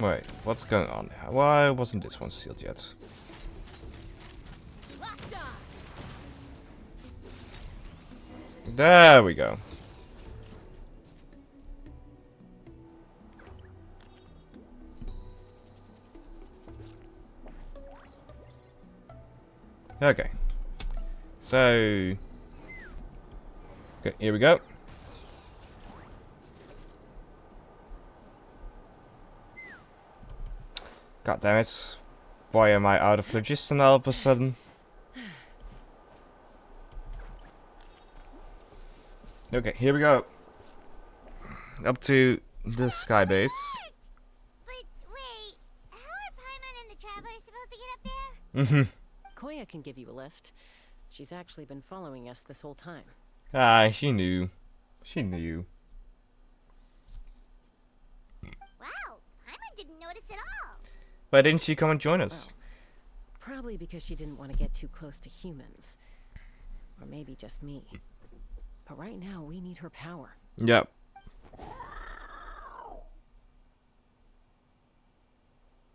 Wait, what's going on? Why wasn't this one sealed yet? There we go. Okay. So... okay, here we go. God damn it. Why am I out of phlogiston all of a sudden? Okay, here we go. Up to the sky base. But wait, how are Paimon and the Traveler supposed to get up there? Koya can give you a lift. She's actually been following us this whole time. Ah, she knew. She knew. Wow, Paimon didn't notice at all. Why didn't she come and join us? Well, probably because she didn't want to get too close to humans. Or maybe just me. But right now, we need her power. Yep.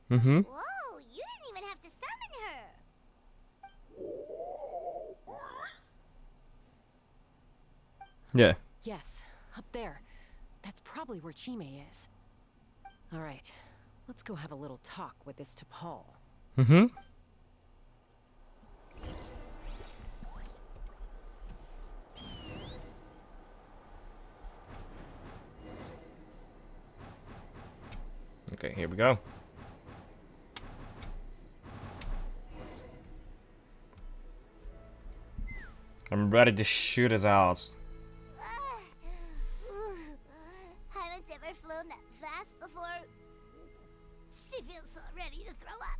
Whoa, you didn't even have to summon her. Yeah. Yes, up there. That's probably where Chime is. Alright, let's go have a little talk with this T'Pol. Okay, here we go. I'm ready to shoot his ass. Paimon's never flown that fast before. She feels so ready to throw up.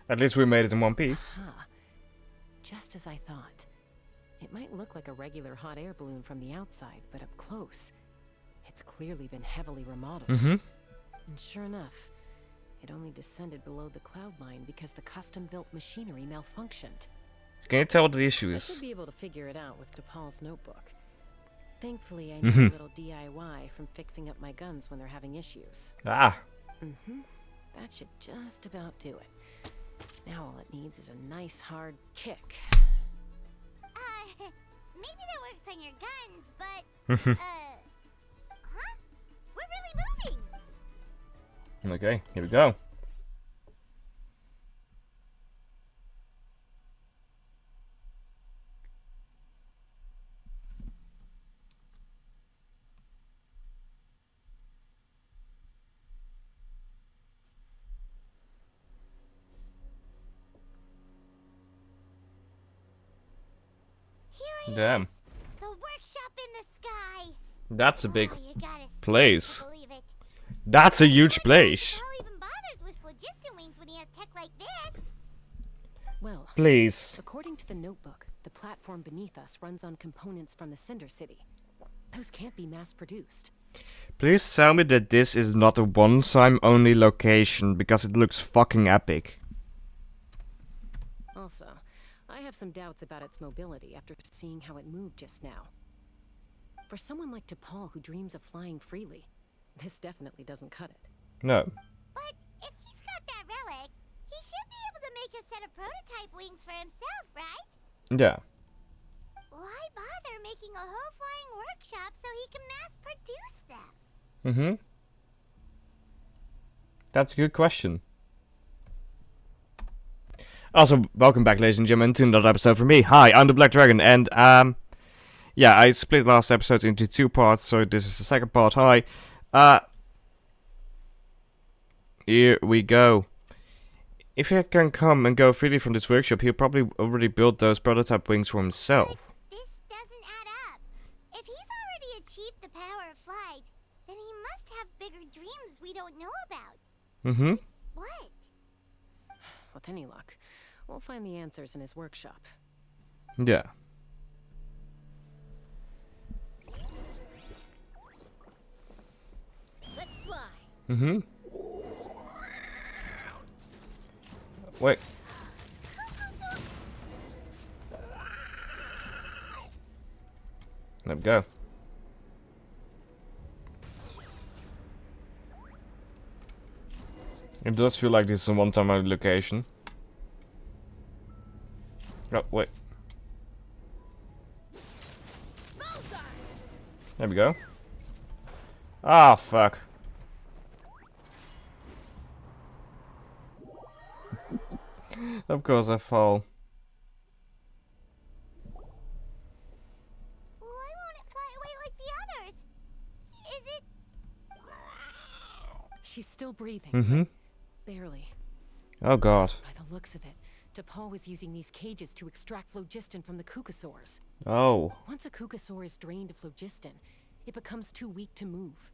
At least we made it in one piece. Huh. Just as I thought. It might look like a regular hot air balloon from the outside, but up close, it's clearly been heavily remodeled. And sure enough, it only descended below the cloud line because the custom-built machinery malfunctioned. Can you tell what the issue I is? should be able to figure it out with T'Pol's notebook. Thankfully, I know a little DIY from fixing up my guns when they're having issues. Ah. That should just about do it. Now all it needs is a nice hard kick. Maybe that works on your guns, but, huh? We're really moving. Okay, here we go. Here it Damn. is, the workshop in the sky. That's a big Oh, you gotta see place. it to believe it. That's a huge place. Paul even bothers with phlogiston wings when he has tech like this. Well, Please. according to the notebook, the platform beneath us runs on components from the Cinder City. Those can't be mass-produced. Please tell me that this is not a one-time only location, because it looks fucking epic. Also, I have some doubts about its mobility after seeing how it moved just now. For someone like T'Pol who dreams of flying freely, this definitely doesn't cut it. No. But if he's got that relic, he should be able to make a set of prototype wings for himself, right? Yeah. Why bother making a whole flying workshop so he can mass produce them? That's a good question. Also, welcome back, ladies and gentlemen, to another episode from me. Hi, I'm the Black Dragon, and yeah, I split last episode into two parts, so this is the second part. Hi. Here we go. If he can come and go freely from this workshop, he'll probably already built those prototype wings for himself. This doesn't add up. If he's already achieved the power of flight, then he must have bigger dreams we don't know about. What? With any luck, we'll find the answers in his workshop. Yeah. Let's fly. Wait. Let me go. It does feel like this is a one-time only location. Oh, wait. There we go. Ah, fuck. Of course I fall. Why won't it fly away like the others? Is it... She's still breathing. Mm-hmm. Barely. Oh god. By the looks of it, DePaul was using these cages to extract phlogiston from the kukasaurs. Oh. Once a kukasaur is drained of phlogiston, it becomes too weak to move.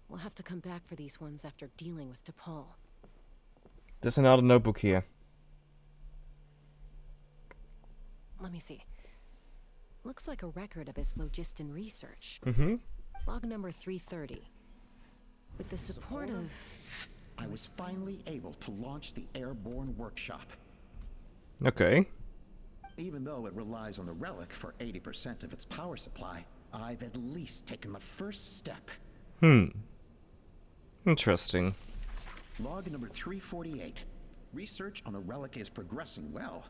We'll have to come back for these ones after dealing with DePaul. There's another notebook here. Let me see. Looks like a record of his phlogiston research. Mm-hmm. Log number 330. With the support of... I was finally able to launch the airborne workshop. Okay. Even though it relies on the relic for 80% of its power supply, I've at least taken the first step. Interesting. Log number 348. Research on the relic is progressing well.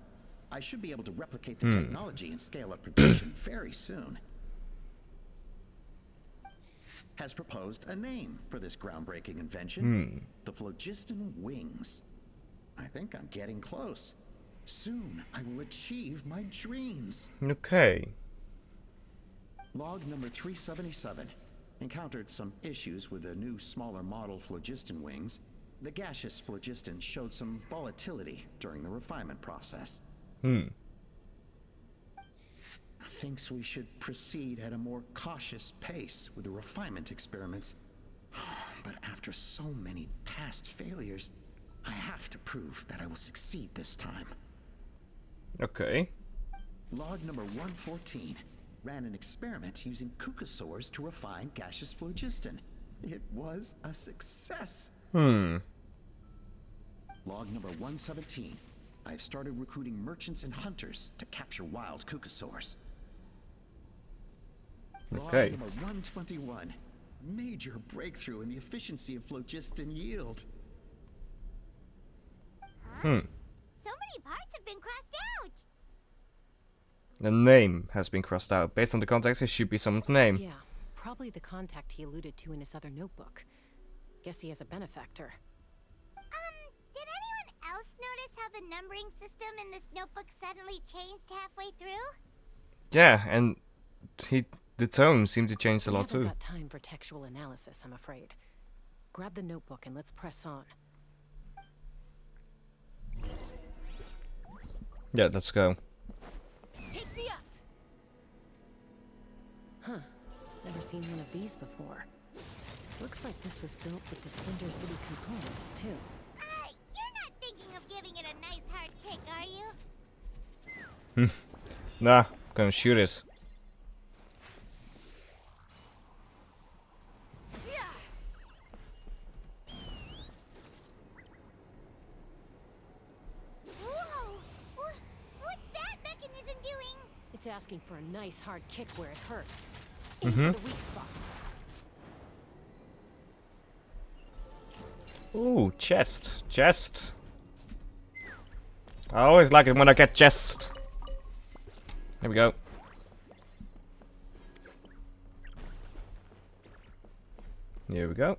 I should be able to replicate the technology and scale up production very soon. Has proposed a name for this groundbreaking invention. The phlogiston wings. I think I'm getting close. Soon I will achieve my dreams. Okay. Log number 377. Encountered some issues with the new smaller model phlogiston wings. The gaseous phlogiston showed some volatility during the refinement process. Thinks we should proceed at a more cautious pace with the refinement experiments. But after so many past failures, I have to prove that I will succeed this time. Okay. Log number 114. Ran an experiment using kukasaurs to refine gaseous phlogiston. It was a success. Hmm. Log number 117. I've started recruiting merchants and hunters to capture wild kukasaurs. Okay. Log number 121. Major breakthrough in the efficiency of phlogiston yield. Huh? So many parts have been crossed out. The name has been crossed out. Based on the context, it should be someone's name. Yeah, probably the contact he alluded to in his other notebook. Guess he has a benefactor. Did anyone else notice how the numbering system in this notebook suddenly changed halfway through? Yeah, and the tone seemed to change a lot We haven't too. got time for textual analysis, I'm afraid. Grab the notebook and let's press on. Yeah, let's go. Take me up! Huh. Never seen one of these before. Looks like this was built with the Cinder City components, too. You're not thinking of giving it a nice hard kick, are you? Nah, gonna shoot it. Whoa! What's that mechanism doing? It's asking for a nice hard kick where it hurts. Aim for the weak spot. Ooh, chest. Chest. I always like it when I get chest. Here we go. Here we go.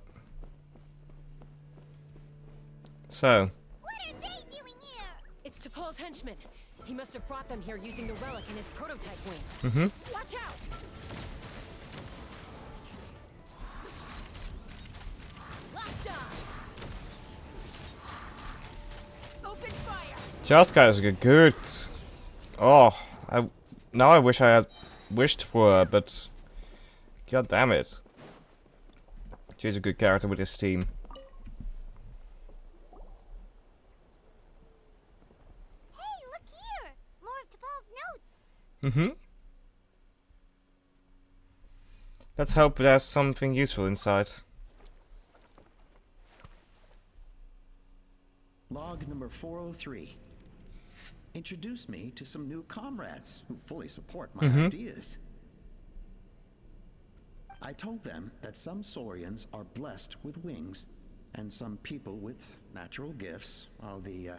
So. What are they doing here? It's DePaul's henchman. He must have brought them here using the relic in his prototype wings. Mm-hmm. Watch out! Locked on! Open fire! Just guys are good. Oh, now I wish I had wished for her, but god damn it. She's a good character with this team. Hey, look here! More of T'Pol's notes. Mm-hmm. Let's hope there's something useful inside. Log number 403. Introduce me to some new comrades who fully support my ideas. I told them that some Saurians are blessed with wings, and some people with natural gifts, while the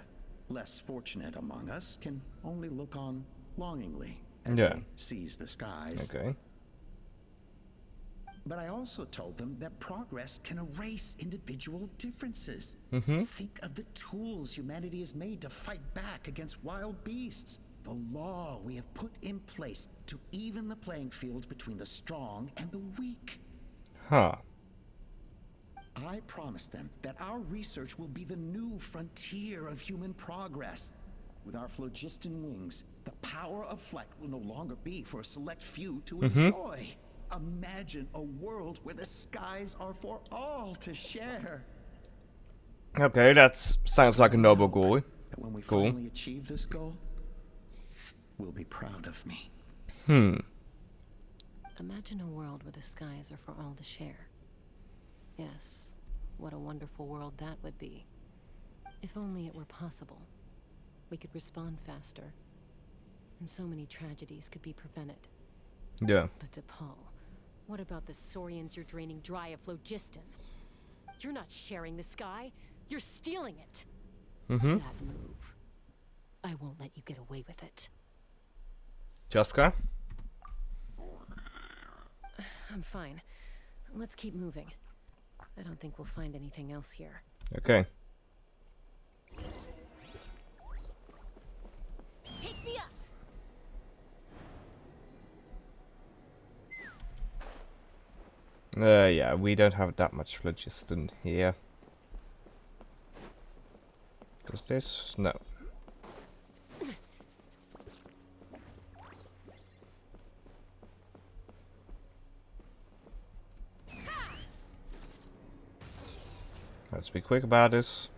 less fortunate among us can only look on longingly as they seize the skies. Okay. But I also told them that progress can erase individual differences. Think of the tools humanity has made to fight back against wild beasts. The law we have put in place to even the playing field between the strong and the weak. Huh. I promised them that our research will be the new frontier of human progress. With our phlogiston wings, the power of flight will no longer be for a select few to enjoy. Imagine a world where the skies are for all to share. Okay, that sounds like a noble goal. That when we finally achieve this goal, we'll be proud of me. Imagine a world where the skies are for all to share. Yes, what a wonderful world that would be. If only it were possible. We could respond faster. And so many tragedies could be prevented. Yeah. But DePaul, what about the Saurians you're draining dry of phlogiston? You're not sharing the sky. You're stealing it. That move. I won't let you get away with it. Jaska? I'm fine. Let's keep moving. I don't think we'll find anything else here. Okay. Take me up. Yeah, we don't have that much phlogiston here. Does this? No. Let's be quick about this.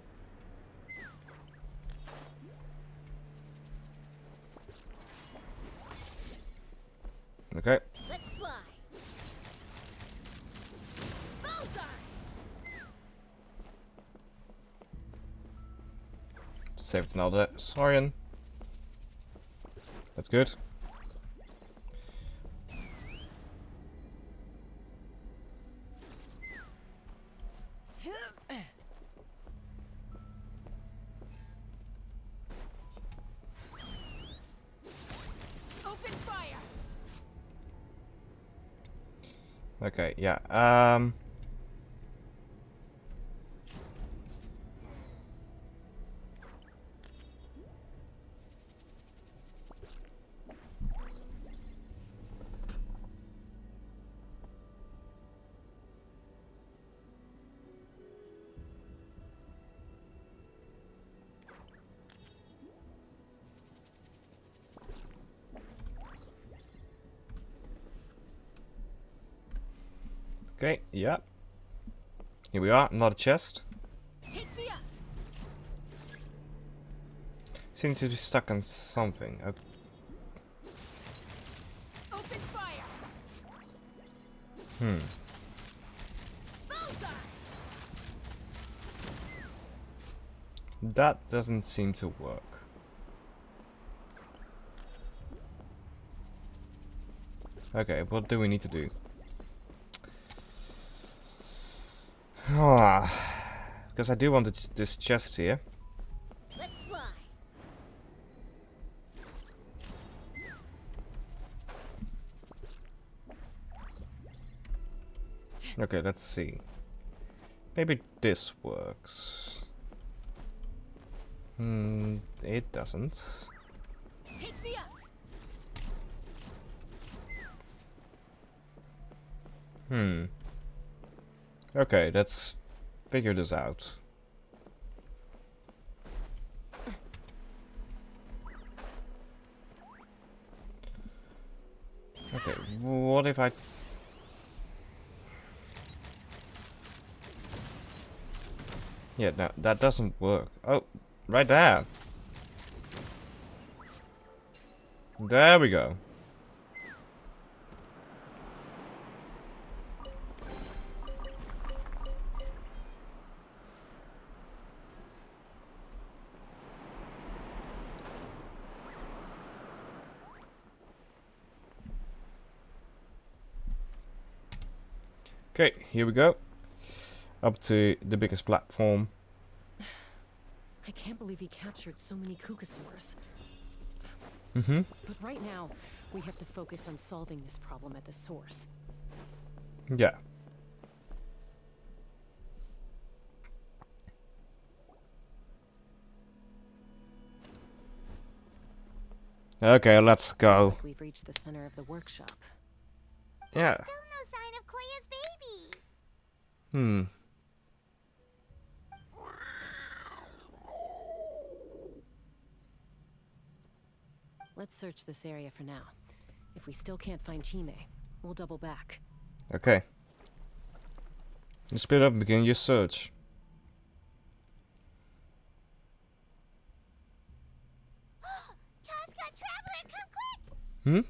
Okay. Let's fly. Bullseye. Saved another Saurian. That's good. Open fire. Okay, yeah. Okay, yeah. Here we are, not a chest. Take me up. Seems to be stuck on something. Okay. Open fire. Bullseye. That doesn't seem to work. Okay, what do we need to do? Because I do want this chest here. Let's fly. Okay, let's see. Maybe this works. It doesn't. Take me up. Okay, let's figure this out. Okay, what if I... Yeah, no, that doesn't work. Oh, right there. There we go. Okay, here we go. up to the biggest platform. I can't believe he captured so many Kukasaurs. Mm-hmm. But right now, we have to focus on solving this problem at the source. Yeah. Okay, let's go. Looks like we've reached the center of the workshop. Yeah. Still no sign of Koya's baby. Hmm. Let's search this area for now. If we still can't find Chime, we'll double back. Okay. You split up and begin your search. Chaska, Traveler, come quick! Hmm?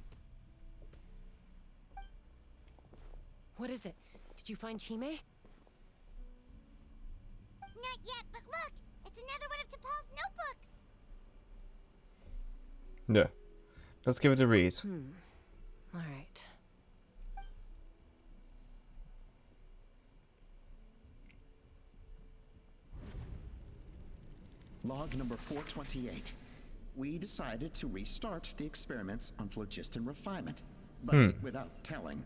What is it? Did you find Chime? Not yet, but look! It's another one of T'Pol's notebooks! Yeah. Let's give it a read. Alright. Log number 428. We decided to restart the experiments on phlogiston refinement, but without telling.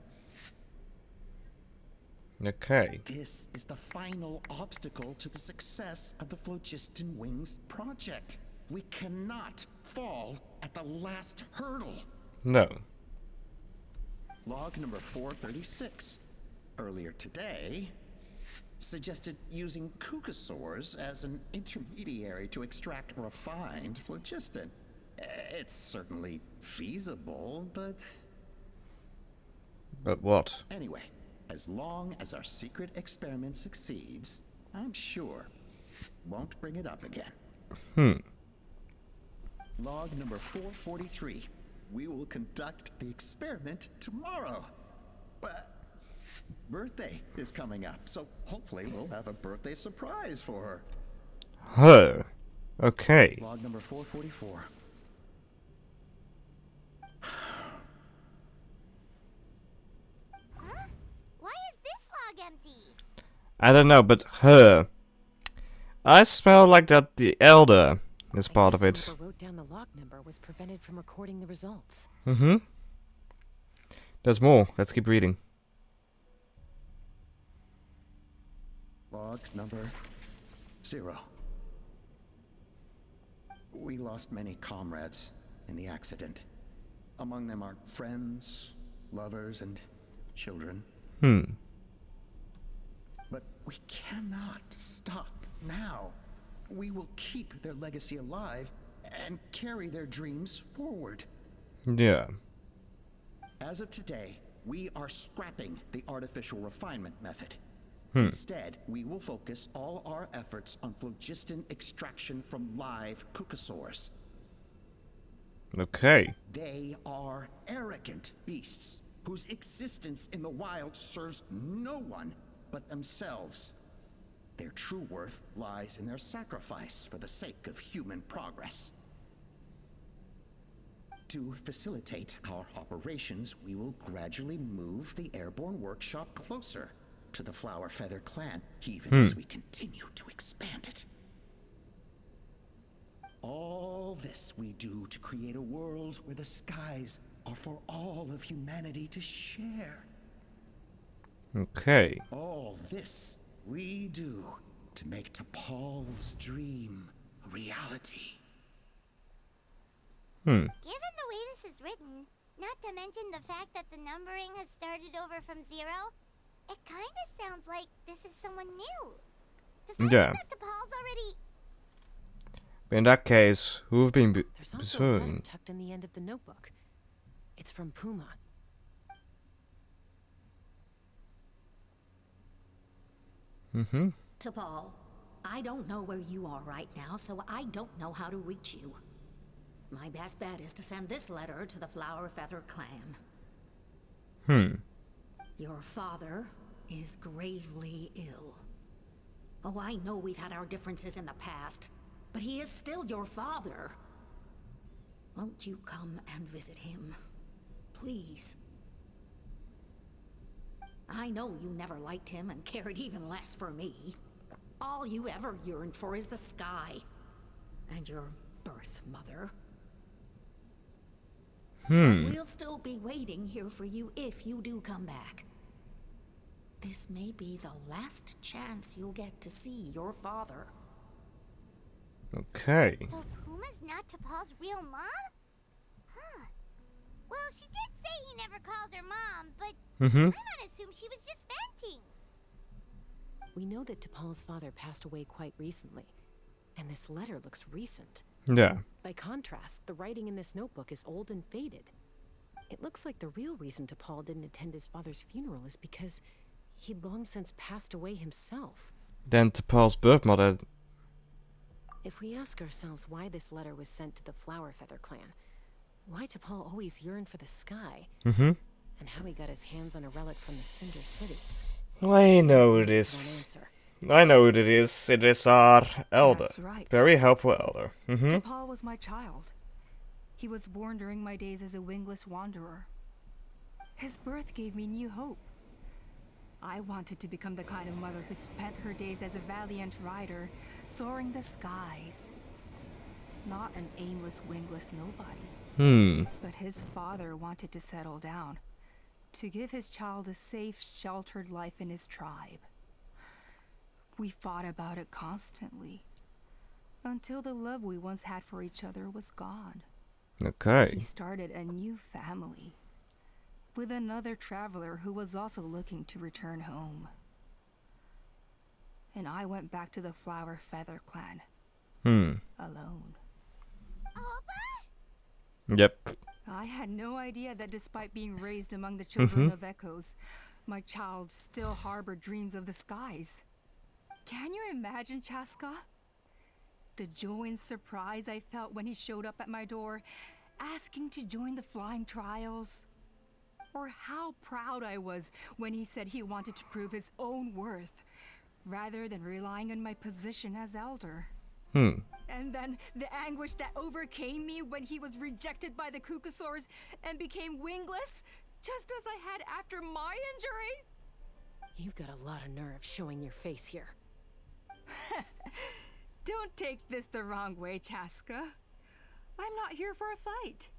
Okay. This is the final obstacle to the success of the Phlogiston Wings project. We cannot fall at the last hurdle. No. Log number 436. Earlier today, suggested using Kukasaurs as an intermediary to extract refined phlogiston. It's certainly feasible, but... But what? Anyway, as long as our secret experiment succeeds, I'm sure won't bring it up again. Log number 443. We will conduct the experiment tomorrow. But birthday is coming up, so hopefully we'll have a birthday surprise for her. Her. Okay. Log number 444. Huh? Why is this log empty? I don't know, but her. I smell like that the Elder is part of I it. guess whoever wrote down the log number was prevented from recording the results. Mm-hmm. There's more. Let's keep reading. Log number 0. We lost many comrades in the accident. Among them are friends, lovers, and children. But we cannot stop now. We will keep their legacy alive and carry their dreams forward. Yeah. As of today, we are scrapping the artificial refinement method. Instead, we will focus all our efforts on phlogiston extraction from live Kukasaurs. Okay. They are arrogant beasts whose existence in the wild serves no one but themselves. Their true worth lies in their sacrifice for the sake of human progress. To facilitate our operations, we will gradually move the airborne workshop closer to the Flower Feather clan, even as we continue to expand it. All this we do to create a world where the skies are for all of humanity to share. Okay. All this we do to make T'Pol's dream a reality. Given the way this is written, not to mention the fact that the numbering has started over from 0, it kind of sounds like this is someone new. Does that mean Yeah. that T'Pol's already... In that case, who've been There's also a letter soon? tucked in the end of the notebook. It's from Puma. Mm-hmm. T'Pol, I don't know where you are right now, so I don't know how to reach you. My best bet is to send this letter to the Flower Feather clan. Your father is gravely ill. Oh, I know we've had our differences in the past, but he is still your father. Won't you come and visit him? Please. I know you never liked him and cared even less for me. All you ever yearned for is the sky. And your birth mother. But we'll still be waiting here for you if you do come back. This may be the last chance you'll get to see your father. Okay. So Puma's not T'Pol's real mom? Huh. Well, she did say he never called her mom, but I'm gonna assume she was just venting. We know that T'Pol's father passed away quite recently, and this letter looks recent. Yeah. By contrast, the writing in this notebook is old and faded. It looks like the real reason T'Pol didn't attend his father's funeral is because he'd long since passed away himself. Then T'Pol's birth mother. If we ask ourselves why this letter was sent to the Flower Feather clan, why T'Pol always yearned for the sky, and how he got his hands on a relic from the Cinder City. I know it That's is. one answer. I know what it is. It is our elder. That's right. Very helpful elder. T'Pol was my child. He was born during my days as a wingless wanderer. His birth gave me new hope. I wanted to become the kind of mother who spent her days as a valiant rider, soaring the skies. Not an aimless, wingless nobody. But his father wanted to settle down, to give his child a safe, sheltered life in his tribe. We fought about it constantly, until the love we once had for each other was gone. Okay. He started a new family, with another traveler who was also looking to return home. And I went back to the Flower Feather clan. Alone. Yep. I had no idea that despite being raised among the children of echoes, my child still harbored dreams of the skies. Can you imagine, Chaska? The joy and surprise I felt when he showed up at my door, asking to join the flying trials. Or how proud I was when he said he wanted to prove his own worth, rather than relying on my position as elder. And then the anguish that overcame me when he was rejected by the Kukusaurs and became wingless, just as I had after my injury. You've got a lot of nerve showing your face here. Don't take this the wrong way, Chaska. I'm not here for a fight.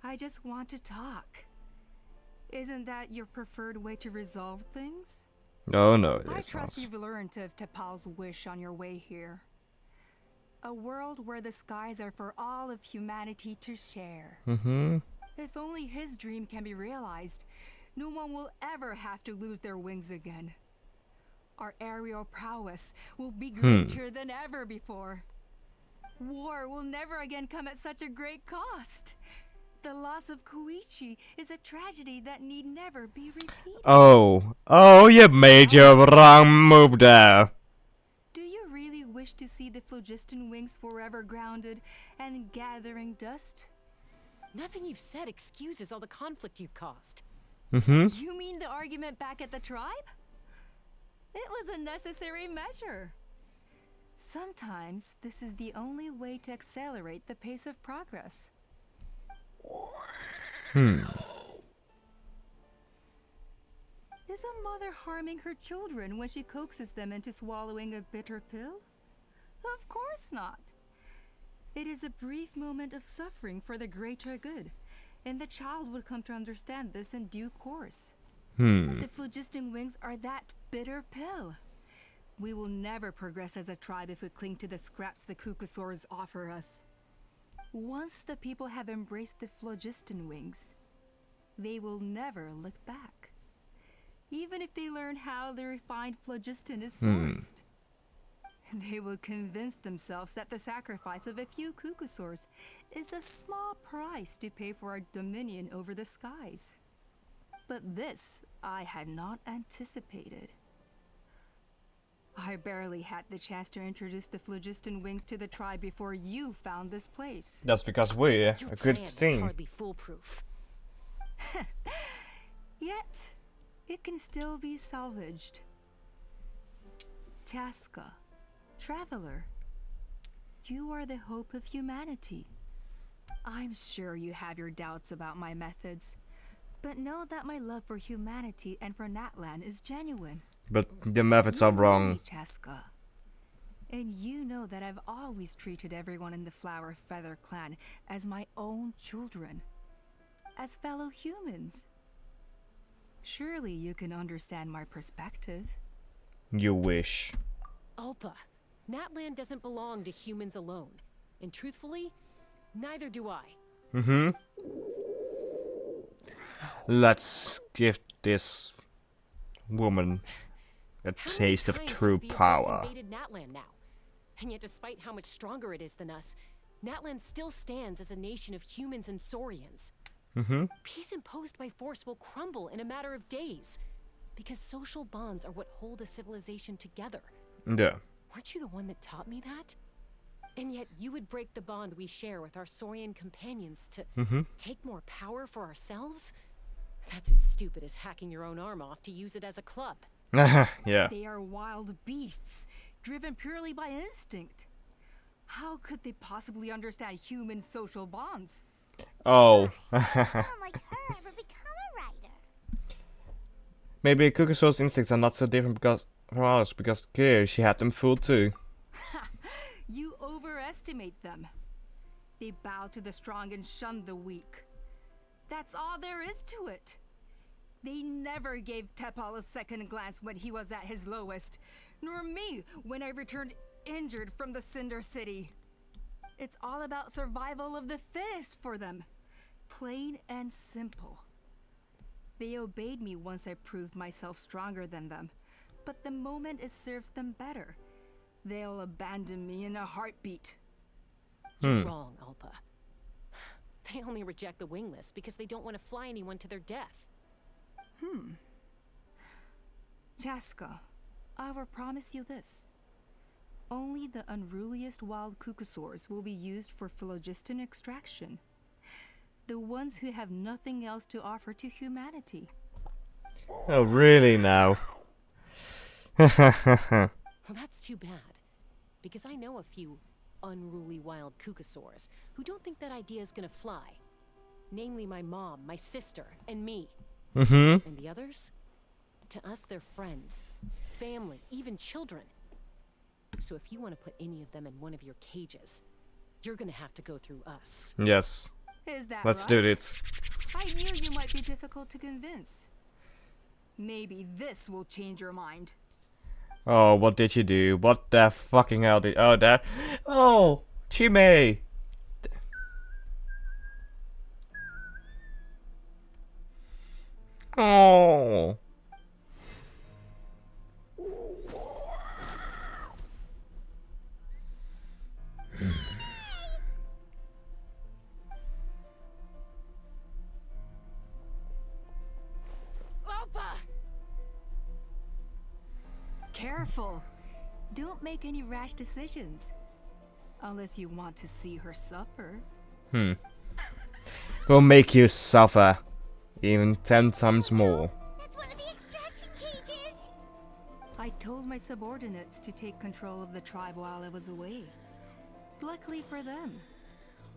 I just want to talk. Isn't that your preferred way to resolve things? Oh no. I It's trust not. you've learned of T'Pol's wish on your way here. A world where the skies are for all of humanity to share. If only his dream can be realized, no one will ever have to lose their wings again. Our aerial prowess will be greater than ever before. War will never again come at such a great cost. The loss of Koichi is a tragedy that need never be repeated. Oh, you made your wrong move there. Do you really wish to see the phlogiston wings forever grounded and gathering dust? Nothing you've said excuses all the conflict you've caused. You mean the argument back at the tribe? It was a necessary measure. Sometimes this is the only way to accelerate the pace of progress. Is a mother harming her children when she coaxes them into swallowing a bitter pill? Of course not. It is a brief moment of suffering for the greater good, and the child would come to understand this in due course. The phlogiston wings are that bitter pill. We will never progress as a tribe if we cling to the scraps the Kukusaurs offer us. Once the people have embraced the phlogiston wings, they will never look back. Even if they learn how the refined phlogiston is sourced. They will convince themselves that the sacrifice of a few Kukusaurs is a small price to pay for our dominion over the skies. But this I had not anticipated. I barely had the chance to introduce the phlogiston wings to the tribe before you found this place. That's because we're Your a good plan is team. hardly foolproof. Yet, it can still be salvaged. Chaska, traveler, you are the hope of humanity. I'm sure you have your doubts about my methods, But know that my love for humanity and for Natlan is genuine. But the methods are You know wrong. me, Chaska. And you know that I've always treated everyone in the Flower Feather clan as my own children. As fellow humans. Surely you can understand my perspective. You wish. Alpa, Natlan doesn't belong to humans alone. And truthfully, neither do I. Mm-hmm. Let's give this woman a How many taste of times has true the Abyss power. invaded Natlan now? And yet despite how much stronger it is than us, Natlan still stands as a nation of humans and Saurians. Mm-hmm. Peace imposed by force will crumble in a matter of days. Because social bonds are what hold a civilization together. Yeah. Weren't you the one that taught me that? And yet you would break the bond we share with our Saurian companions to take more power for ourselves? That's as stupid as hacking your own arm off to use it as a club. Yeah. They are wild beasts, driven purely by instinct. How could they possibly understand human social bonds? Oh. Someone like her ever become a writer? Maybe Kukuso's instincts are not so different because from ours, because clearly she had them fooled too. You overestimate them. They bow to the strong and shun the weak. That's all there is to it. They never gave Tepal a second glance when he was at his lowest, nor me when I returned injured from the Cinder City. It's all about survival of the fittest for them. Plain and simple. They obeyed me once I proved myself stronger than them, but the moment it serves them better, they'll abandon me in a heartbeat. You're wrong, Alpa. They only reject the wingless because they don't want to fly anyone to their death. Chaska, I will promise you this. Only the unruliest wild Kukusaurs will be used for phlogiston extraction. The ones who have nothing else to offer to humanity. Oh, really now? Well, that's too bad. Because I know a few unruly wild Kukusaurs who don't think that idea is gonna fly. Namely my mom, my sister, and me. Mm-hmm. And the others? To us, they're friends, family, even children. So if you want to put any of them in one of your cages, you're gonna have to go through us. Yes. Is that Let's right? do it. I knew you might be difficult to convince. Maybe this will change your mind. Oh, what did you do? What the fucking hell did... Oh, that... Oh! Chime! Oh! Alpa! Careful. Don't make any rash decisions. Unless you want to see her suffer. Will make you suffer. Even 10 times more. That's one of the extraction cages! I told my subordinates to take control of the tribe while I was away. Luckily for them,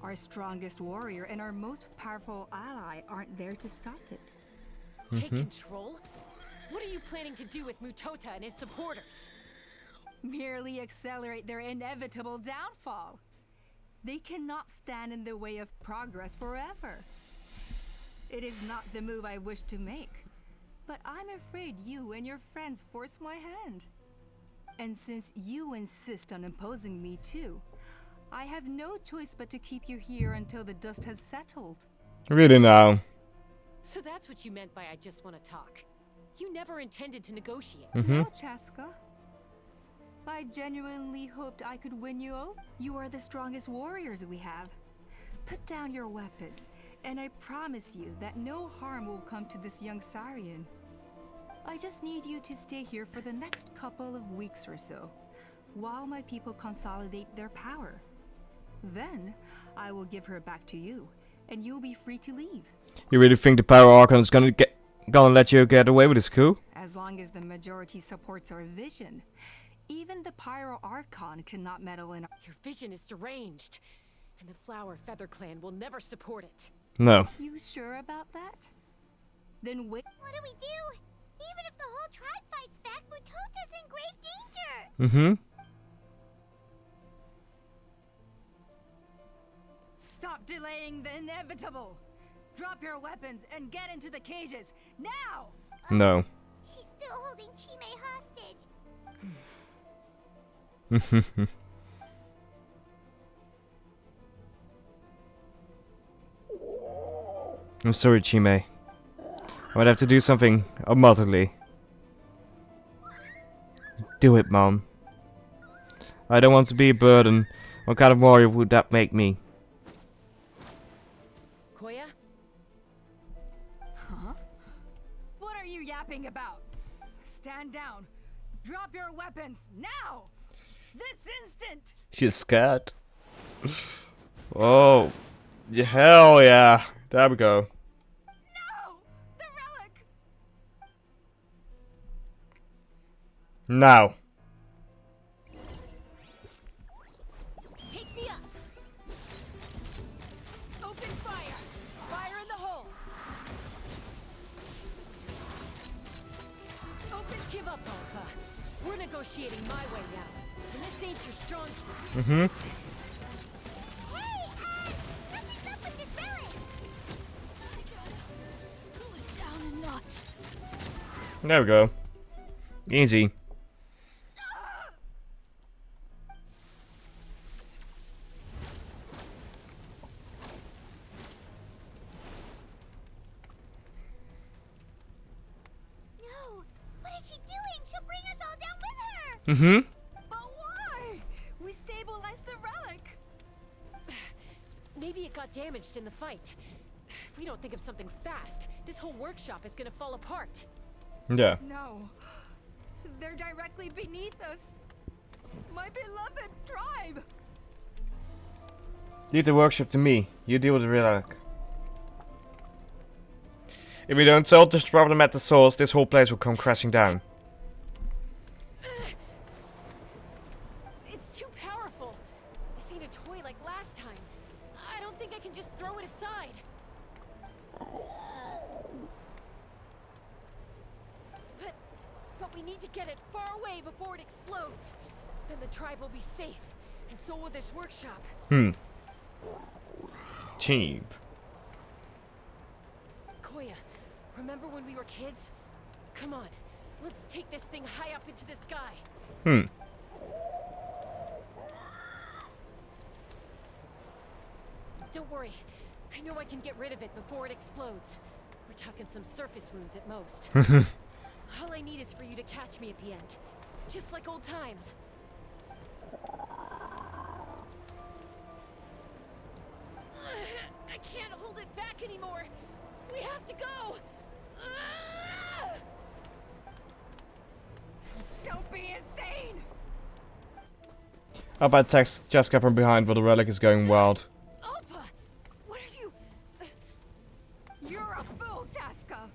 our strongest warrior and our most powerful ally aren't there to stop it. Take control? What are you planning to do with Mutota and his supporters? Merely accelerate their inevitable downfall. They cannot stand in the way of progress forever. It is not the move I wish to make, but I'm afraid you and your friends force my hand. And since you insist on imposing me too, I have no choice but to keep you here until the dust has settled. Really now. So that's what you meant by I just want to talk. You never intended to negotiate. No, Chaska. I genuinely hoped I could win you over. You are the strongest warriors we have. Put down your weapons, and I promise you that no harm will come to this young Saurian. I just need you to stay here for the next couple of weeks or so, while my people consolidate their power. Then, I will give her back to you, and you'll be free to leave. You really think the Power Archon is gonna let you get away with this coup? As long as the majority supports our vision. Even the Pyro Archon cannot meddle in our... Your vision is deranged, and the Flower Feather Clan will never support it. No. You sure about that? Then wait. What do we do? Even if the whole tribe fights back, Mutota's in grave danger. Mm-hmm. Stop delaying the inevitable. Drop your weapons and get into the cages now. No. She's still holding Chime hostage. I'm sorry, Chime. I might have to do something immediately. Do it, Mom. I don't want to be a burden. What kind of warrior would that make me? Koya? Huh? What are you yapping about? Stand down. Drop your weapons now. This instant. She's scared. Oh. Yeah, hell yeah. There we go. No! The relic! Now. Take me up! Open fire! Fire in the hole! Give up, Alka. We're negotiating my way now. And this ain't your strong suit. Mm-hmm. Hey, something's up with this relic. Cool it down a notch. There we go. Easy. No, what is she doing? She'll bring us all down with her. Mm-hmm. But why? We stabilized the relic. Maybe it got damaged in the fight. If we don't think of something fast, this whole workshop is gonna fall apart. Yeah. No. They're directly beneath us. My beloved tribe. Leave the workshop to me. You deal with the relic. If we don't solve this problem at the source, this whole place will come crashing down. It's too powerful. This ain't a toy like last time. I don't think I can just throw it aside. But we need to get it far away before it explodes. Then the tribe will be safe, and so will this workshop. Cheap. Koya, remember when we were kids? Come on, let's take this thing high up into the sky. Don't worry, I know I can get rid of it before it explodes. We're talking some surface wounds at most. All I need is for you to catch me at the end, just like old times. I can't hold it back anymore. We have to go. Don't be insane. Up I text Jessica from behind while the relic is going wild. Alpa, what are you? You're a fool, Jaska.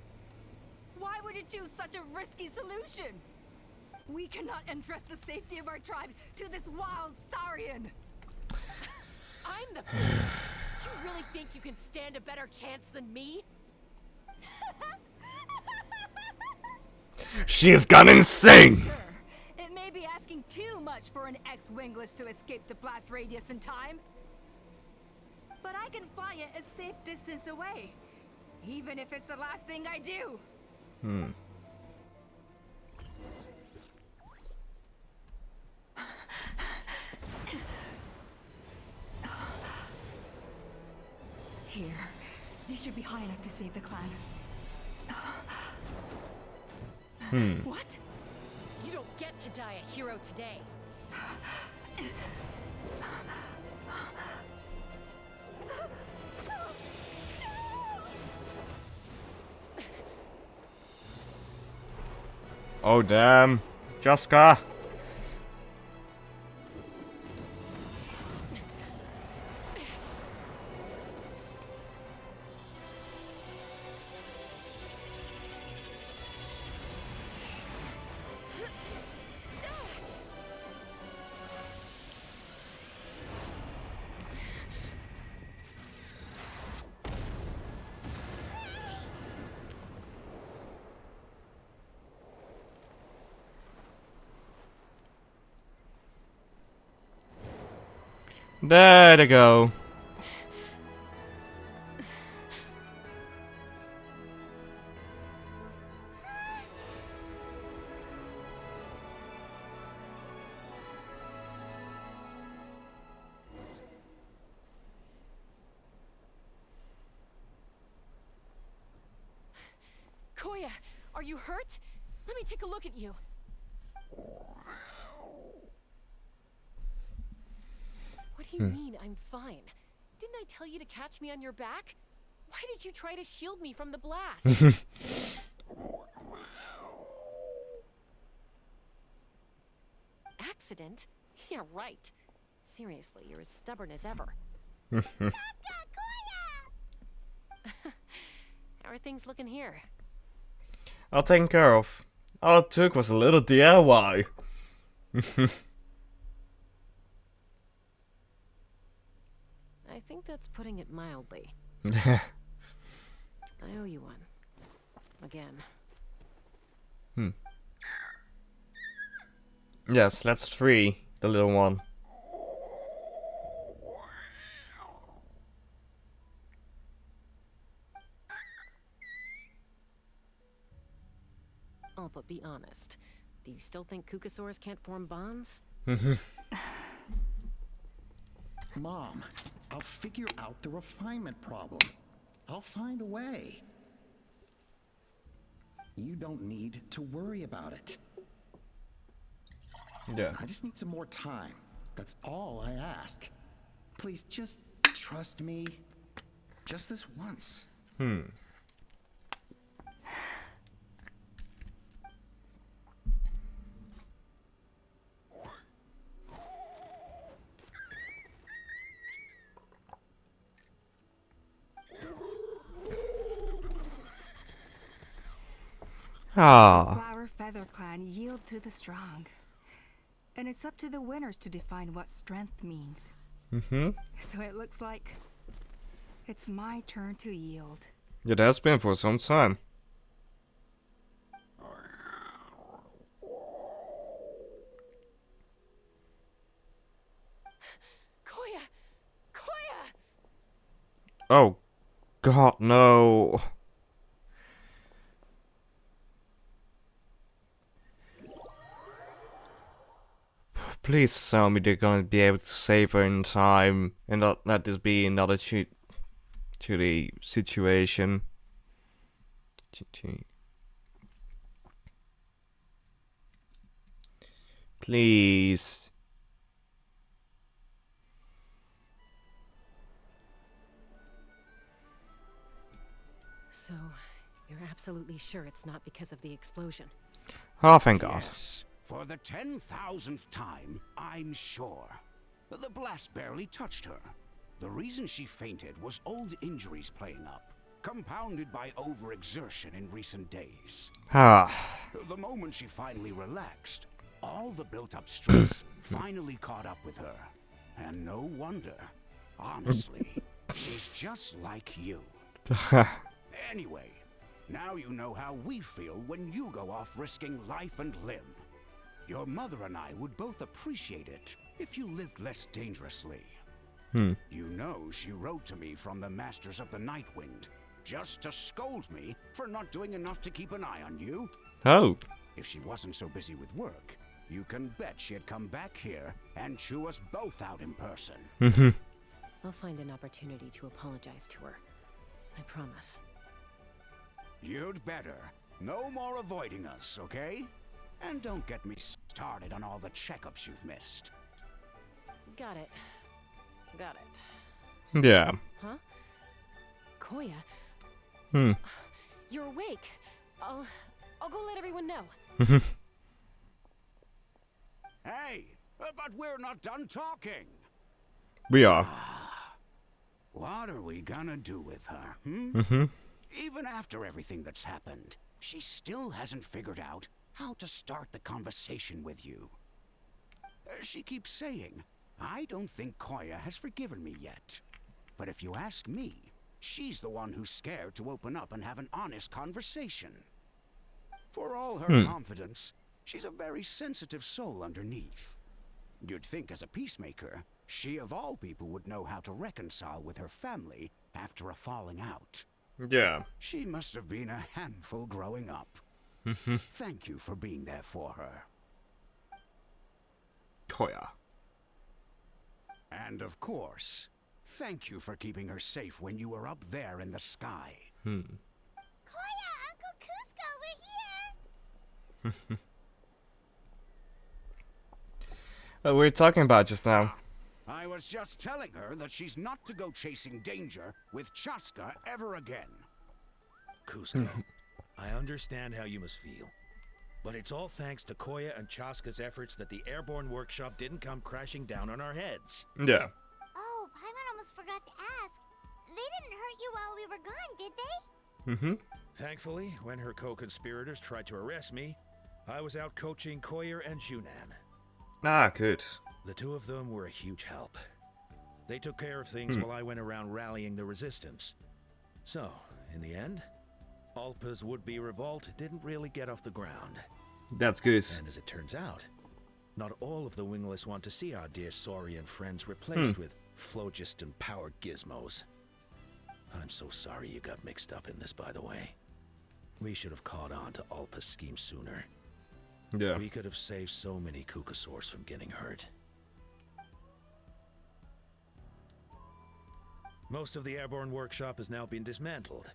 Why would you choose such a risky solution? We cannot entrust the safety of our tribe to this wild Saurian. I'm the fool. You really think you can stand a better chance than me? She has gone insane! Sure, it may be asking too much for an ex-wingless to escape the blast radius in time. But I can fly it a safe distance away, even if it's the last thing I do. Here. This should be high enough to save the clan. What? You don't get to die a hero today. Oh damn. Jessica! There they go. Koya, are you hurt? Let me take a look at you. What do you mean, I'm fine? Didn't I tell you to catch me on your back? Why did you try to shield me from the blast? Accident? Yeah, right. Seriously, you're as stubborn as ever. How are things looking here? All taken care of. All it took was a little DIY. I think that's putting it mildly. Hmm. I owe you one. Again. Yes, let's free the little one. Oh, but be honest. Do you still think Kukasaurs can't form bonds? Mom, I'll figure out the refinement problem. I'll find a way. You don't need to worry about it. Yeah. I just need some more time. That's all I ask. Please just trust me. Just this once. Ah. Flower Feather Clan yield to the strong. And it's up to the winners to define what strength means. So it looks like it's my turn to yield. It has been for some time. Koya! Koya! Oh, God, no. Please tell me they're gonna be able to save her in time and not let this be another to the situation. Please. So, you're absolutely sure it's not because of the explosion? Oh, thank God. Yes, for the 10,000th time, I'm sure. The blast barely touched her. The reason she fainted was old injuries playing up, compounded by overexertion in recent days. Ah. The moment she finally relaxed, all the built-up stress finally caught up with her. And no wonder. Honestly, she's just like you. Anyway, now you know how we feel when you go off risking life and limb. Your mother and I would both appreciate it if you lived less dangerously. You know she wrote to me from the Masters of the Nightwind, just to scold me for not doing enough to keep an eye on you. Oh. If she wasn't so busy with work, you can bet she'd come back here and chew us both out in person. I'll find an opportunity to apologize to her. I promise. You'd better. No more avoiding us, okay? And don't get me started on all the checkups you've missed. Got it. Got it. Yeah. Huh? Koya? Hmm. You're awake. I'll go let everyone know. Hey, but we're not done talking. We are. What are we gonna do with her, Even after everything that's happened, she still hasn't figured out how to start the conversation with you. She keeps saying, I don't think Koya has forgiven me yet. But if you ask me, she's the one who's scared to open up and have an honest conversation. For all her confidence, she's a very sensitive soul underneath. You'd think as a peacemaker, She of all people would know how to reconcile with her family after a falling out. Yeah. She must have been a handful growing up. Thank you for being there for her. Koya. And of course, thank you for keeping her safe when you were up there in the sky. Koya, Uncle Cusco, we're here! What were we talking about just now? I was just telling her that she's not to go chasing danger with Chaska ever again. Cusco, I understand how you must feel. But it's all thanks to Koya and Chaska's efforts that the airborne workshop didn't come crashing down on our heads. Yeah. Oh, Paimon almost forgot to ask. They didn't hurt you while we were gone, did they? Thankfully, when her co-conspirators tried to arrest me, I was out coaching Koya and Junan. Ah, good. The two of them were a huge help. They took care of things while I went around rallying the resistance. So, in the end, Alpa's would-be revolt didn't really get off the ground. That's good. And as it turns out, not all of the wingless want to see our dear Saurian friends replaced with phlogiston-powered gizmos. I'm so sorry you got mixed up in this, by the way. We should have caught on to Alpa's scheme sooner. Yeah. We could have saved so many Kukasaurs from getting hurt. Most of the airborne workshop has now been dismantled.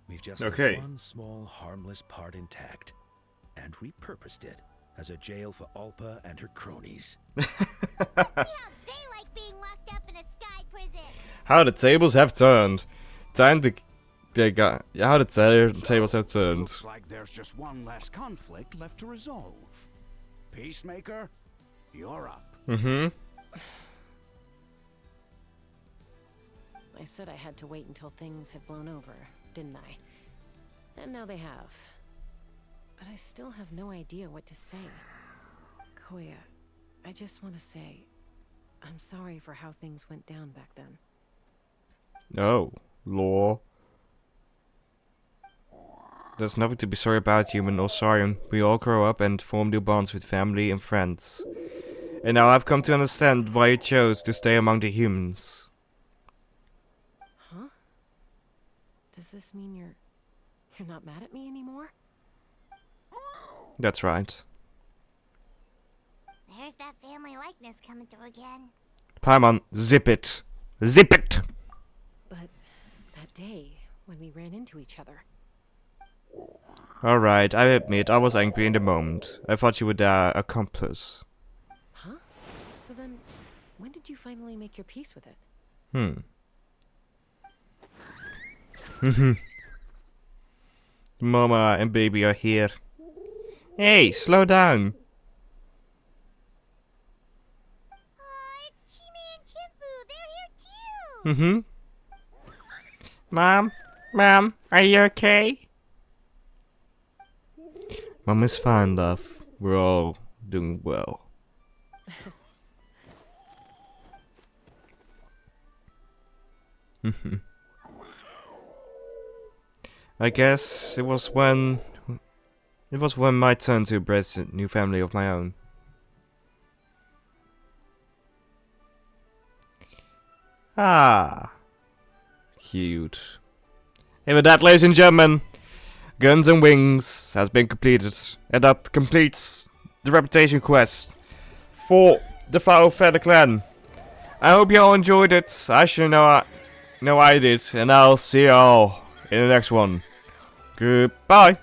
We've just left one small, harmless part intact, and repurposed it as a jail for Alpa and her cronies. Yeah, they like being locked up in a sky prison. How the tables have turned. Time to how the tables have turned. Looks like there's just one less conflict left to resolve. Peacemaker, you're up. I said I had to wait until things had blown over, didn't I? And now they have. But I still have no idea what to say. Koya, I just want to say, I'm sorry for how things went down back then. Oh, law. There's nothing to be sorry about, human or Saurian. We all grow up and form new bonds with family and friends. And now I've come to understand why you chose to stay among the humans. Huh? Does this mean you're not mad at me anymore? That's right. There's that family likeness coming through again. Paimon, zip it. Zip it! But that day, when we ran into each other... Alright, I admit, I was angry in the moment. I thought you were their accomplice. Huh? So then, when did you finally make your peace with it? Mama and baby are here. Hey, slow down. Oh, it's Chime and Chimpu. They're here too. Mom, are you okay? Mom is fine, love. We're all doing well. I guess it was when my turn to embrace a new family of my own. Ah, cute. And with that, ladies and gentlemen, Guns and Wings has been completed, and that completes the reputation quest for the Foul Feather Clan. I hope you all enjoyed it. I sure know I did, and I'll see you all in the next one. Goodbye.